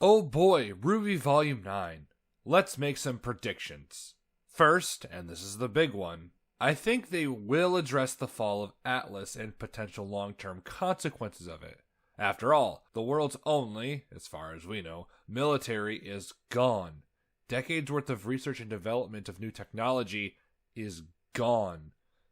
Oh boy, RWBY Volume 9. Let's make some predictions. First, and this is the big one, I think they will address the fall of Atlas and potential long-term consequences of it. After all, the world's only, as far as we know, military is gone. Decades worth of research and development of new technology is gone.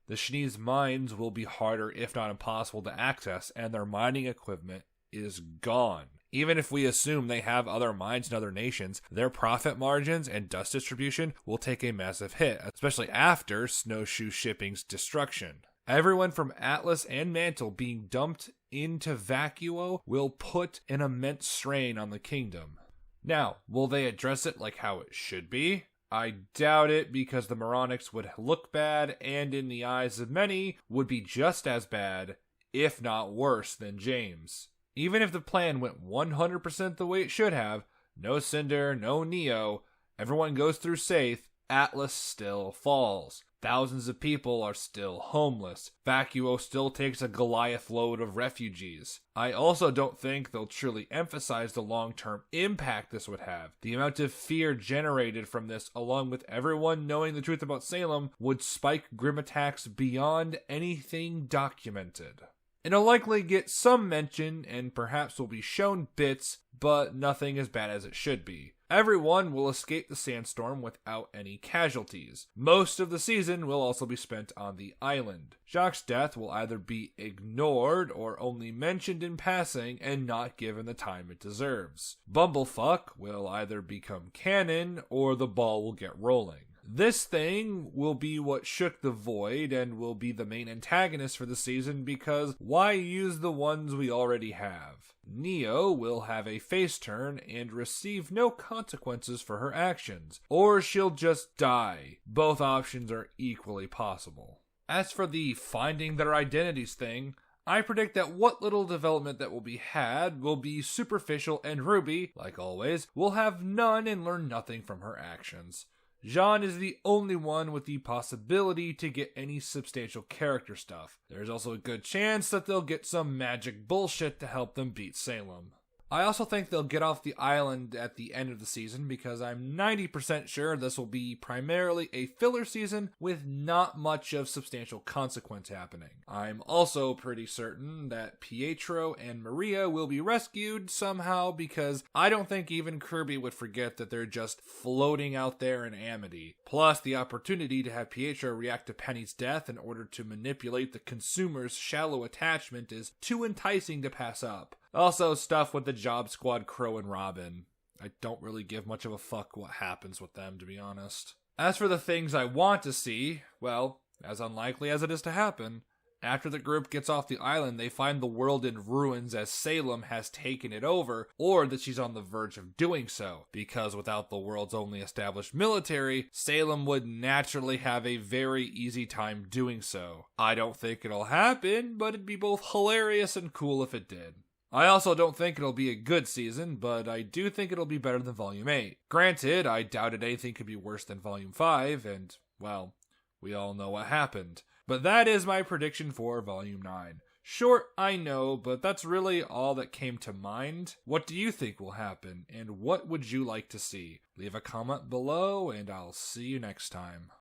The Shnee's mines will be harder, if not impossible, to access, and their mining equipment is gone. Even if we assume they have other mines in other nations, their profit margins and dust distribution will take a massive hit, especially after Snowshoe Shipping's destruction. Everyone from Atlas and Mantle being dumped into Vacuo will put an immense strain on the kingdom. Now, will they address it like how it should be? I doubt it, because the Moronics would look bad, and in the eyes of many, would be just as bad, if not worse, than James. Even if the plan went 100% the way it should have, no Cinder, no Neo, everyone goes through safe, Atlas still falls. Thousands of people are still homeless. Vacuo still takes a Goliath load of refugees. I also don't think they'll truly emphasize the long-term impact this would have. The amount of fear generated from this, along with everyone knowing the truth about Salem, would spike Grim attacks beyond anything documented. It'll likely get some mention and perhaps will be shown bits, but nothing as bad as it should be. Everyone will escape the sandstorm without any casualties. Most of the season will also be spent on the island. Jacques' death will either be ignored or only mentioned in passing and not given the time it deserves. Bumblefuck will either become canon or the ball will get rolling. This thing will be what shook the Void and will be the main antagonist for the season, because why use the ones we already have? Neo will have a face turn and receive no consequences for her actions, or she'll just die. Both options are equally possible. As for the finding their identities thing, I predict that what little development that will be had will be superficial, and RWBY, like always, will have none and learn nothing from her actions. Jean is the only one with the possibility to get any substantial character stuff. There's also a good chance that they'll get some magic bullshit to help them beat Salem. I also think they'll get off the island at the end of the season, because I'm 90% sure this will be primarily a filler season with not much of substantial consequence happening. I'm also pretty certain that Pietro and Maria will be rescued somehow, because I don't think even Kirby would forget that they're just floating out there in Amity. Plus, the opportunity to have Pietro react to Penny's death in order to manipulate the consumer's shallow attachment is too enticing to pass up. Also, stuff with the Job Squad, Crow, and Robin. I don't really give much of a fuck what happens with them, to be honest. As for the things I want to see, well, as unlikely as it is to happen, after the group gets off the island, they find the world in ruins as Salem has taken it over, or that she's on the verge of doing so, because without the world's only established military, Salem would naturally have a very easy time doing so. I don't think it'll happen, but it'd be both hilarious and cool if it did. I also don't think it'll be a good season, but I do think it'll be better than Volume 8. Granted, I doubted anything could be worse than Volume 5, and, well, we all know what happened. But that is my prediction for Volume 9. Short, I know, but that's really all that came to mind. What do you think will happen, and what would you like to see? Leave a comment below, and I'll see you next time.